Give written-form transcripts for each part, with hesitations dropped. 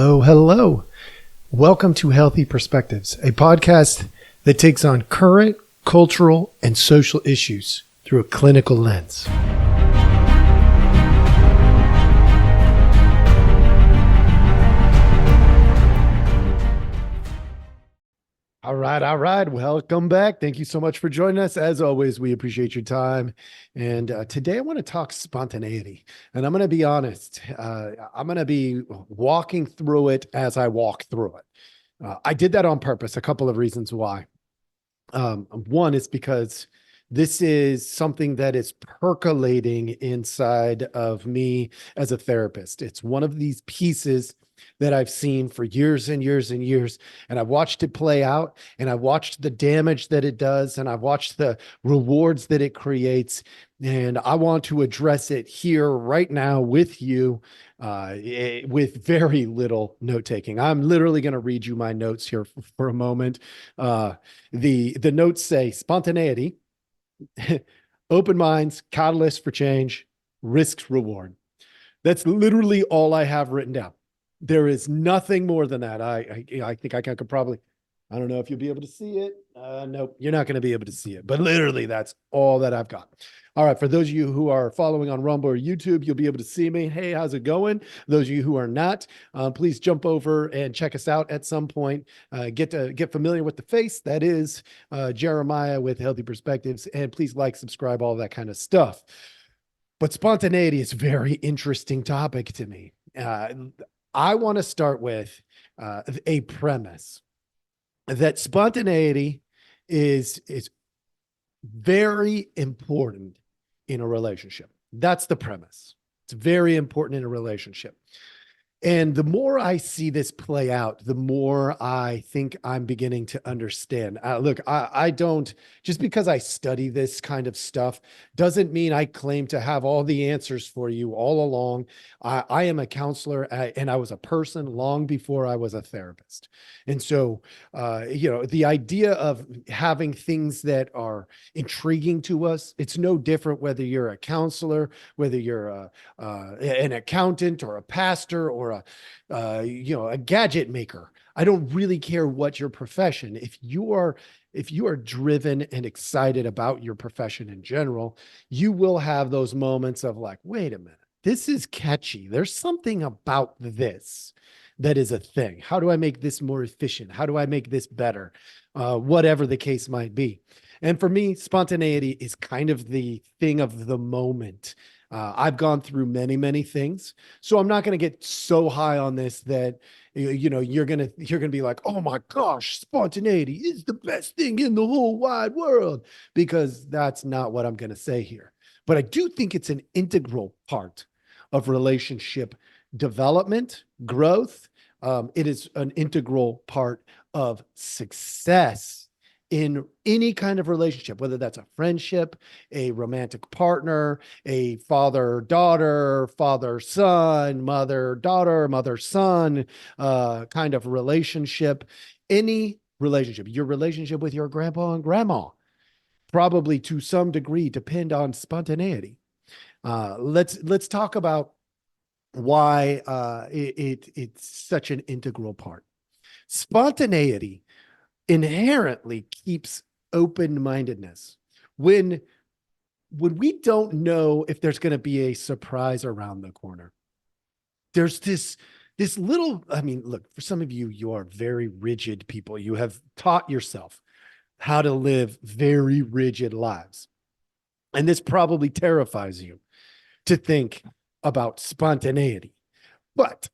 Hello, hello. Welcome to Healthy Perspectives, a podcast that takes on current cultural and social issues through a clinical lens. All right. Welcome back. Thank you so much for joining us. As always, we appreciate your time. And today I want to talk spontaneity. And I'm going to be honest, I'm going to be walking through it as I walk through it. I did that on purpose. A couple of reasons why. One is because this is something that is percolating inside of me as a therapist. It's one of these pieces that I've seen for years and years and years. And I've watched it play out, and I've watched the damage that it does, and I've watched the rewards that it creates. And I want to address it here right now with you, with very little note taking. I'm literally going to read you my notes here for a moment. The notes say spontaneity, open minds, catalyst for change, risks, reward. That's literally all I have written down. There is nothing more than that. I think I could probably, I don't know if you'll be able to see it. Nope, you're not going to be able to see it, but literally that's all that I've got. All right. For those of you who are following on Rumble or YouTube, you'll be able to see me. Hey, how's it going? Those of you who are not, please jump over and check us out at some point. Get familiar with the face. That is Jeremiah with Healthy Perspectives. And please like, subscribe, all that kind of stuff. But spontaneity is a very interesting topic to me. I want to start with a premise that spontaneity is very important in a relationship. That's the premise. It's very important in a relationship. And the more I see this play out, the more I think I'm beginning to understand. Look, I don't, just because I study this kind of stuff doesn't mean I claim to have all the answers for you all along. I am a counselor, and I was a person long before I was a therapist. And so, the idea of having things that are intriguing to us, it's no different whether you're a counselor, whether you're an accountant or a pastor or a gadget maker. I don't really care what your profession. If you are driven and excited about your profession in general, you will have those moments of like, wait a minute, this is catchy. There's something about this that is a thing. How do I make this more efficient? How do I make this better? Whatever the case might be. And for me, spontaneity is kind of the thing of the moment. I've gone through many, many things, so I'm not going to get so high on this that you're gonna be like, oh my gosh, spontaneity is the best thing in the whole wide world, because that's not what I'm going to say here. But I do think it's an integral part of relationship development, growth. It is an integral part of success in any kind of relationship, whether that's a friendship, a romantic partner, a father-daughter, father-son, mother-daughter, mother-son kind of relationship. Any relationship, your relationship with your grandpa and grandma, probably to some degree depend on spontaneity. Let's talk about why it's such an integral part. Spontaneity inherently keeps open-mindedness. When we don't know if there's going to be a surprise around the corner, there's this little, I mean, look, for some of you, you are very rigid people. You have taught yourself how to live very rigid lives. And this probably terrifies you to think about spontaneity. But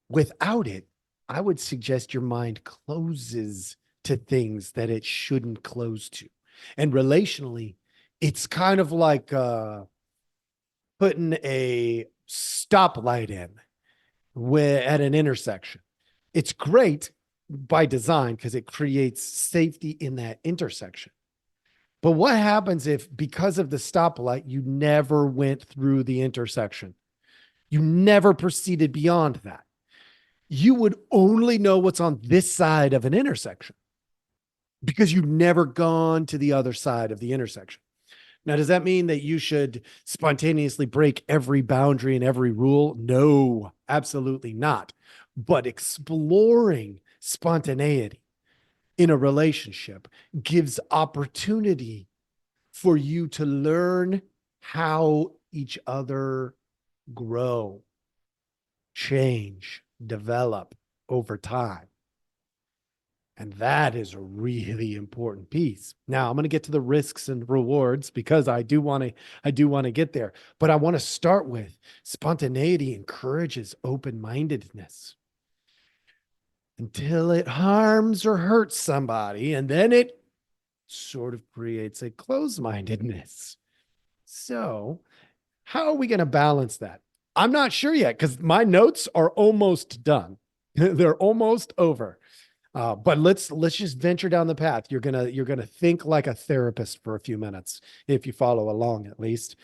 without it, I would suggest your mind closes to things that it shouldn't close to. And relationally, it's kind of like putting a stoplight in at an intersection. It's great by design because it creates safety in that intersection. But what happens if, because of the stoplight, you never went through the intersection? You never proceeded beyond that. You would only know what's on this side of an intersection because you've never gone to the other side of the intersection. Now, does that mean that you should spontaneously break every boundary and every rule? No, absolutely not. But exploring spontaneity in a relationship gives opportunity for you to learn how each other grow, change, develop over time. And that is a really important piece. Now, I'm going to get to the risks and rewards because I do want to get there, but I want to start with spontaneity encourages open-mindedness until it harms or hurts somebody, and then it sort of creates a closed-mindedness. So, how are we going to balance that? I'm not sure yet because my notes are almost done. They're almost over. But let's just venture down the path. You're gonna think like a therapist for a few minutes if you follow along at least.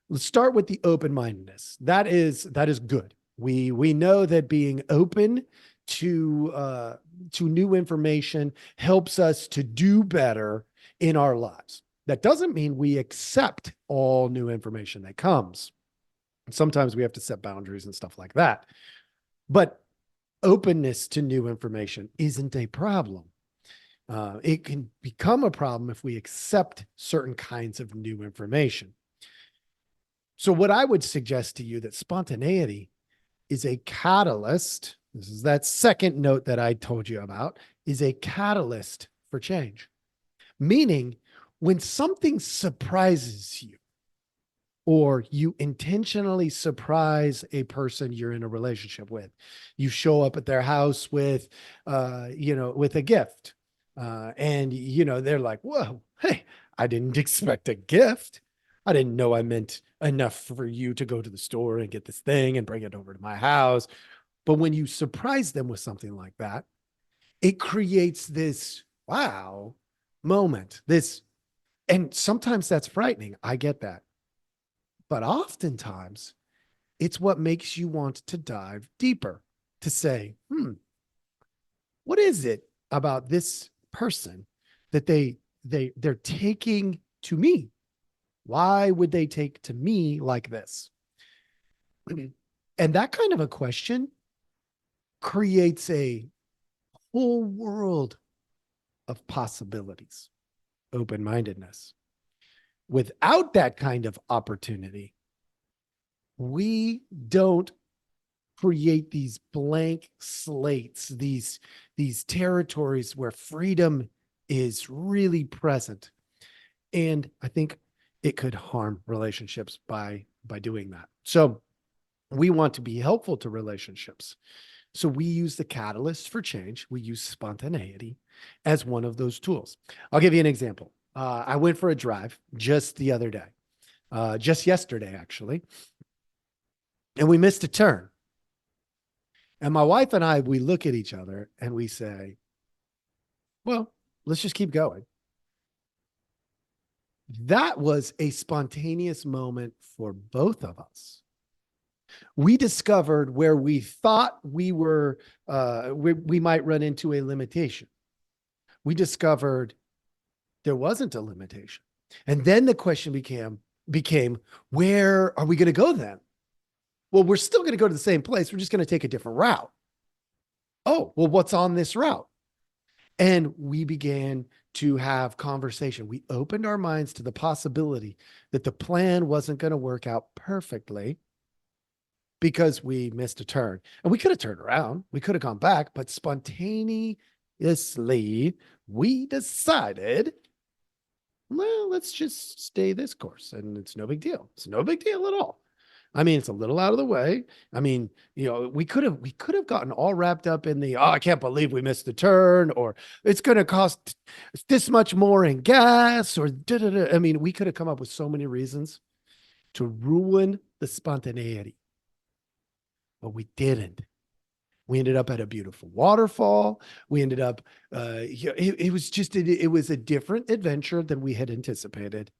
Let's start with the open-mindedness. That is good. We know that being open to new information helps us to do better in our lives. That doesn't mean we accept all new information that comes. Sometimes we have to set boundaries and stuff like that. But openness to new information isn't a problem. It can become a problem if we accept certain kinds of new information. So what I would suggest to you that spontaneity is a catalyst. This is that second note that I told you about, is a catalyst for change. Meaning when something surprises you, or you intentionally surprise a person you're in a relationship with. You show up at their house with, with a gift. And, they're like, whoa, hey, I didn't expect a gift. I didn't know I meant enough for you to go to the store and get this thing and bring it over to my house. But when you surprise them with something like that, it creates this wow moment, and sometimes that's frightening. I get that. But oftentimes, it's what makes you want to dive deeper to say, what is it about this person that they're taking to me? Why would they take to me like this? And that kind of a question creates a whole world of possibilities, open-mindedness. Without that kind of opportunity, we don't create these blank slates, these territories where freedom is really present. And I think it could harm relationships by doing that. So we want to be helpful to relationships. So we use the catalyst for change. We use spontaneity as one of those tools. I'll give you an example. I went for a drive just the other day, just yesterday, actually, and we missed a turn. And my wife and I, we look at each other and we say, well, let's just keep going. That was a spontaneous moment for both of us. We discovered where we thought we were, we might run into a limitation. We discovered there wasn't a limitation. And then the question became, where are we going to go then? Well, we're still going to go to the same place. We're just going to take a different route. Oh, well, what's on this route? And we began to have conversation. We opened our minds to the possibility that the plan wasn't going to work out perfectly because we missed a turn. And we could have turned around. We could have gone back, but spontaneously, we decided, well, let's just stay this course. And it's no big deal. It's no big deal at all. I mean, it's a little out of the way. I mean, we could have gotten all wrapped up in the, oh, I can't believe we missed the turn, or it's going to cost this much more in gas, or I mean, we could have come up with so many reasons to ruin the spontaneity, but we didn't. We ended up at a beautiful waterfall. We ended up, it was a different adventure than we had anticipated,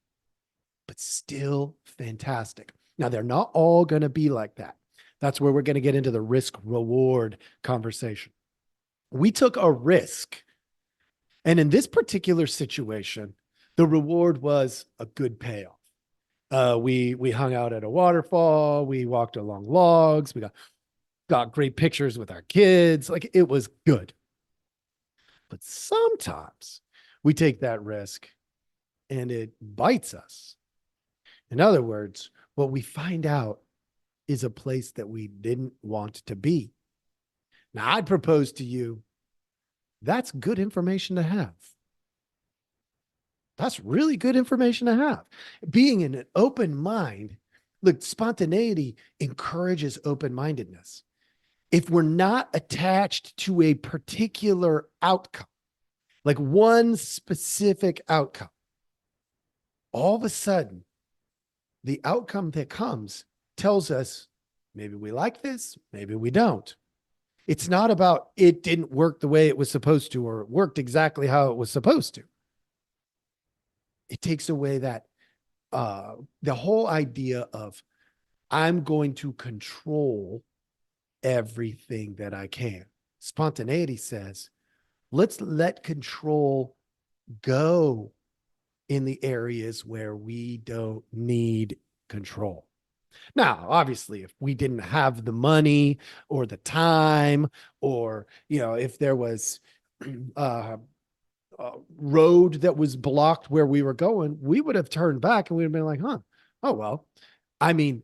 but still fantastic. Now, they're not all going to be like that. That's where we're going to get into the risk reward conversation. We took a risk. And in this particular situation, the reward was a good payoff. We hung out at a waterfall. We walked along logs. We got great pictures with our kids. Like it was good. But sometimes we take that risk and it bites us. In other words, what we find out is a place that we didn't want to be. Now, I'd propose to you that's good information to have. That's really good information to have. Being in an open mind, look, spontaneity encourages open mindedness. If we're not attached to a particular outcome, like one specific outcome, all of a sudden, the outcome that comes tells us maybe we like this, maybe we don't. It's not about it didn't work the way it was supposed to, or it worked exactly how it was supposed to. It takes away that the whole idea of I'm going to control everything that I can. Spontaneity says, let's let control go in the areas where we don't need control. Now, obviously, if we didn't have the money or the time, or, if there was a road that was blocked where we were going, we would have turned back and we'd have been like, oh, well, I mean,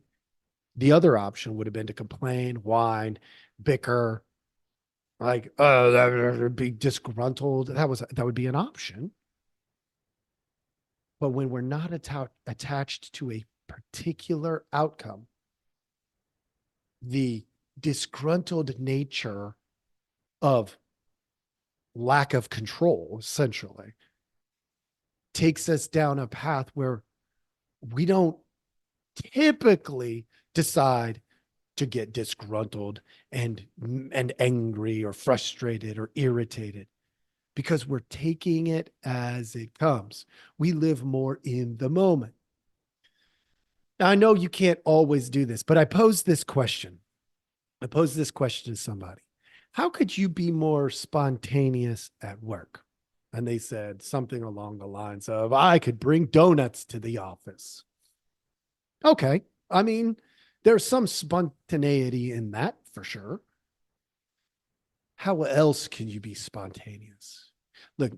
the other option would have been to complain, whine, bicker, like, oh, that would be disgruntled. That would be an option. But when we're not attached to a particular outcome, the disgruntled nature of lack of control, essentially, takes us down a path where we don't typically decide to get disgruntled and angry or frustrated or irritated, because we're taking it as it comes. We live more in the moment. Now, I know you can't always do this, but I posed this question. To somebody. How could you be more spontaneous at work? And they said something along the lines of, I could bring donuts to the office. Okay. I mean, there's some spontaneity in that for sure. How else can you be spontaneous? Look,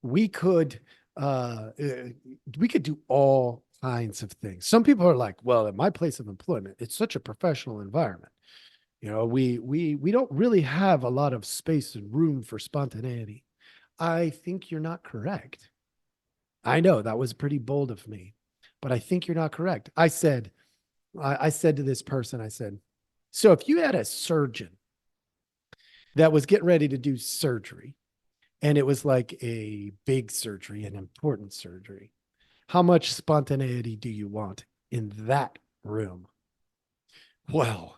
we could do all kinds of things. Some people are like, well, at my place of employment, it's such a professional environment. We don't really have a lot of space and room for spontaneity. I think you're not correct. I know that was pretty bold of me, but I think you're not correct. I said to this person, I said, so if you had a surgeon that was getting ready to do surgery, and it was like a big surgery, an important surgery, how much spontaneity do you want in that room? Well,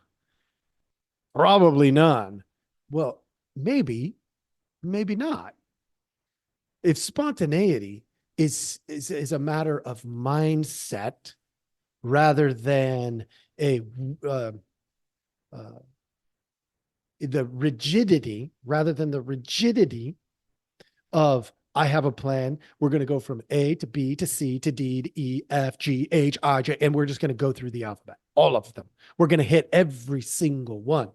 probably none. Well, maybe not. If spontaneity is a matter of mindset rather than the rigidity, of I have a plan. We're going to go from A to B to C to D to E, F, G, H, I, J, and we're just going to go through the alphabet, all of them. We're going to hit every single one.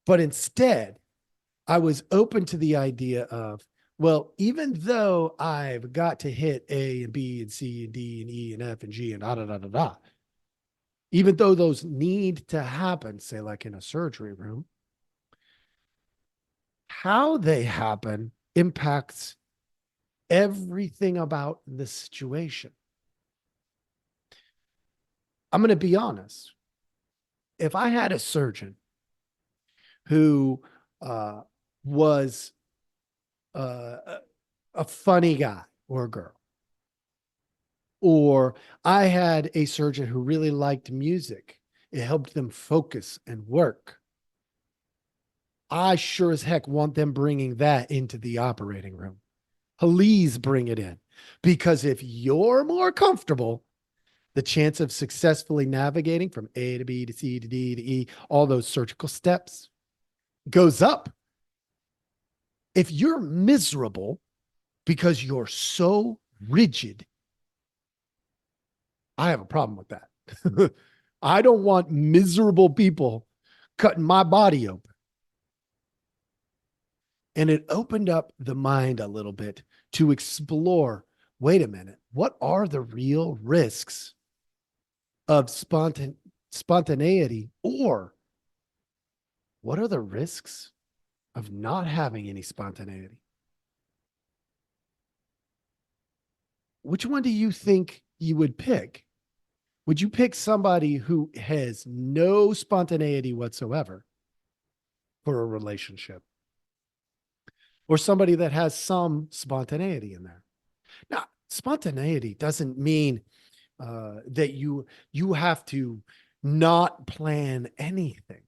But instead, I was open to the idea of, well, even though I've got to hit A and B and C and D and E and F and G and da, da, da, da, da, even though those need to happen, say like in a surgery room, how they happen impacts everything about the situation. I'm going to be honest. If I had a surgeon who was a funny guy or girl, or I had a surgeon who really liked music, it helped them focus and work, I sure as heck want them bringing that into the operating room. Please bring it in, because if you're more comfortable, the chance of successfully navigating from A to B to C to D to E, all those surgical steps, goes up. If you're miserable because you're so rigid, I have a problem with that. I don't want miserable people cutting my body open. And it opened up the mind a little bit to explore, wait a minute, what are the real risks of spontaneity, or what are the risks of not having any spontaneity? Which one do you think you would pick? Would you pick somebody who has no spontaneity whatsoever for a relationship, or somebody that has some spontaneity in there? Now, spontaneity doesn't mean that you have to not plan anything.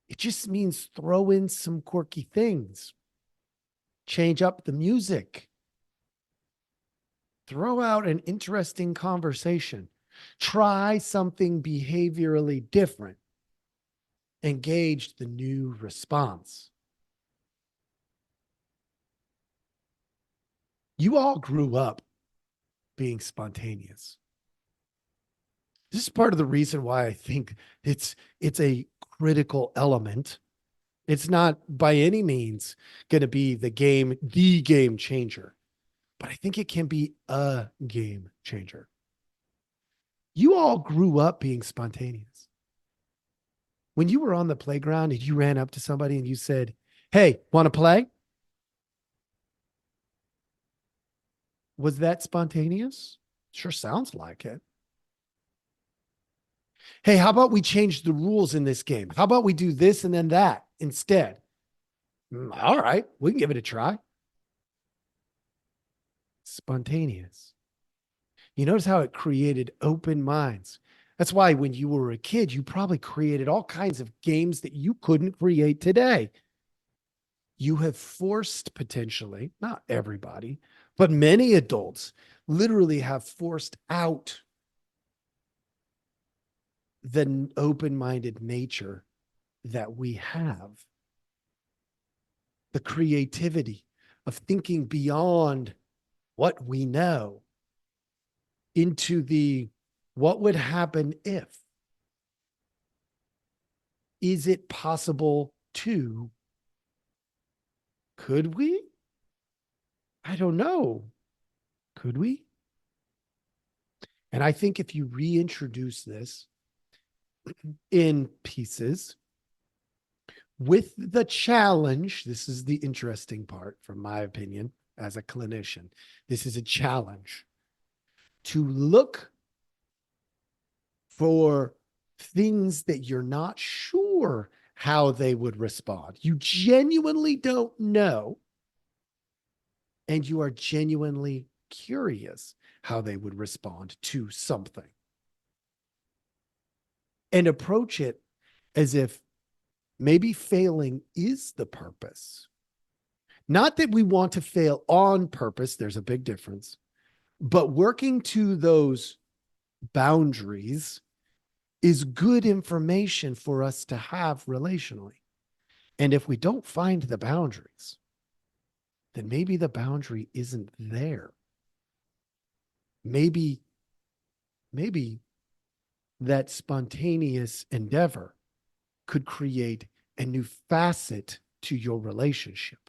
It just means throw in some quirky things, change up the music, throw out an interesting conversation, try something behaviorally different, engage the new response. You all grew up being spontaneous. This is part of the reason why I think it's a critical element. It's not by any means going to be the game changer, but I think it can be a game changer. You all grew up being spontaneous. When you were on the playground and you ran up to somebody and you said, "Hey, want to play?" Was that spontaneous? Sure sounds like it. "Hey, how about we change the rules in this game? How about we do this and then that instead?" All right, we can give it a try. Spontaneous. You notice how it created open minds. That's why when you were a kid, you probably created all kinds of games that you couldn't create today. You have forced, potentially, not everybody, but many adults literally have forced out the open-minded nature that we have. The creativity of thinking beyond what we know into the what would happen if. Is it possible to? Could we? I don't know. Could we? And I think if you reintroduce this in pieces with the challenge, this is the interesting part, from my opinion, as a clinician. This is a challenge to look for things that you're not sure how they would respond. You genuinely don't know, and you are genuinely curious how they would respond to something. And approach it as if maybe failing is the purpose. Not that we want to fail on purpose, there's a big difference, but working to those boundaries is good information for us to have relationally. And if we don't find the boundaries, then maybe the boundary isn't there. Maybe that spontaneous endeavor could create a new facet to your relationship.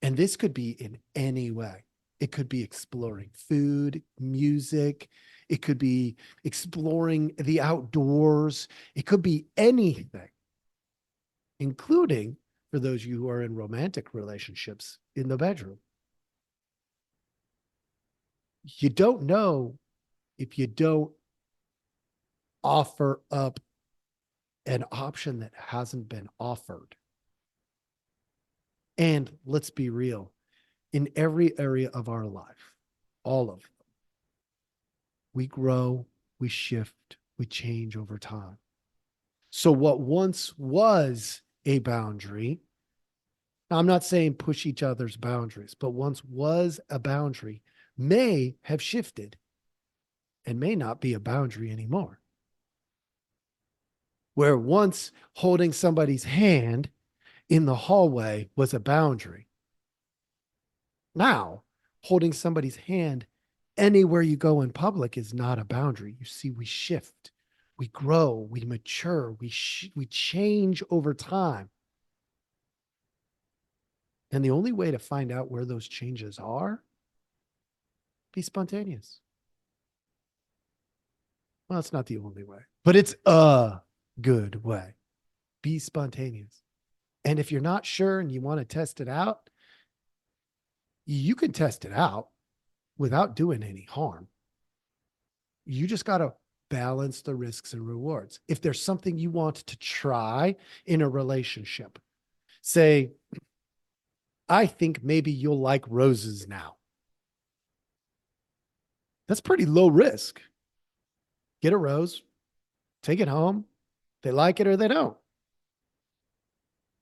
And this could be in any way. It could be exploring food, music. It could be exploring the outdoors. It could be anything, including, for those of you who are in romantic relationships, in the bedroom. You don't know if you don't offer up an option that hasn't been offered. And let's be real, in every area of our life, all of them, we grow, we shift, we change over time. So what once was a boundary, now I'm not saying push each other's boundaries, but once was a boundary may have shifted and may not be a boundary anymore. Where once holding somebody's hand in the hallway was a boundary, now holding somebody's hand Anywhere you go in public is not a boundary. You see, we shift, we grow, we mature, we change over time. And the only way to find out where those changes are, be spontaneous. Well, it's not the only way, but it's a good way. Be spontaneous. And if you're not sure and you want to test it out, you can test it out without doing any harm. You just got to balance the risks and rewards. If there's something you want to try in a relationship, say, I think maybe you'll like roses now. That's pretty low risk. Get a rose, take it home. They like it or they don't.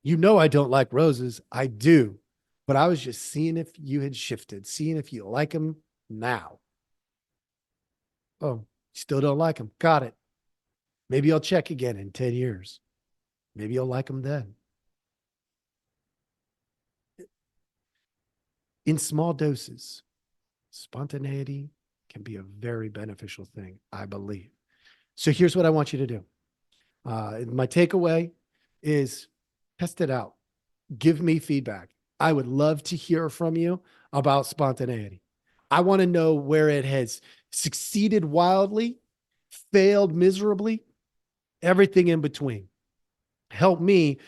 You know, I don't like roses. I do. But I was just seeing if you had shifted, seeing if you like them now. Oh, still don't like them. Got it. Maybe I'll check again in 10 years. Maybe you'll like them then. In small doses, spontaneity can be a very beneficial thing, I believe. So here's what I want you to do. My takeaway is test it out. Give me feedback. I would love to hear from you about spontaneity. I want to know where it has succeeded wildly, failed miserably, everything in between. Help me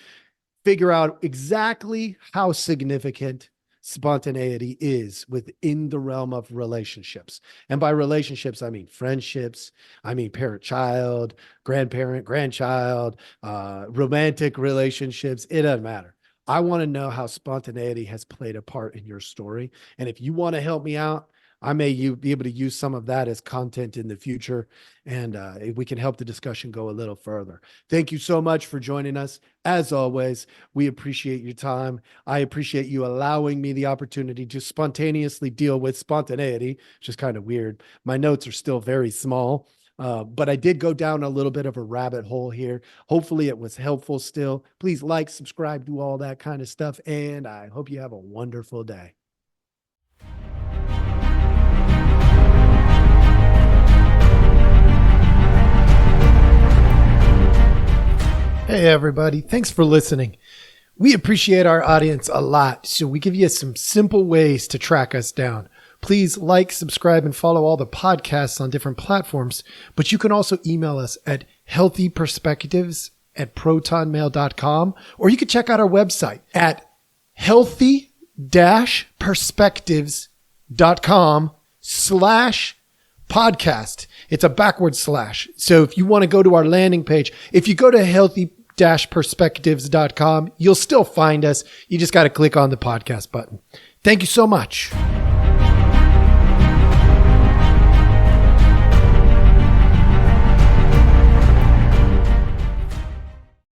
figure out exactly how significant spontaneity is within the realm of relationships. And by relationships, I mean friendships, I mean parent-child, grandparent, grandchild, romantic relationships. It doesn't matter. I want to know how spontaneity has played a part in your story. And if you want to help me out, I may be able to use some of that as content in the future, and we can help the discussion go a little further. Thank you so much for joining us. As always, we appreciate your time. I appreciate you allowing me the opportunity to spontaneously deal with spontaneity, which is kind of weird. My notes are still very small, but I did go down a little bit of a rabbit hole here. Hopefully it was helpful still. Please like, subscribe, do all that kind of stuff, and I hope you have a wonderful day. Hey, everybody. Thanks for listening. We appreciate our audience a lot, so we give you some simple ways to track us down. Please like, subscribe, and follow all the podcasts on different platforms, but you can also email us at healthyperspectives@protonmail.com, or you can check out our website at healthy-perspectives.com/podcast. It's a backward slash. So if you want to go to our landing page, if you go to healthy-perspectives.com, you'll still find us. You just got to click on the podcast button. Thank you so much.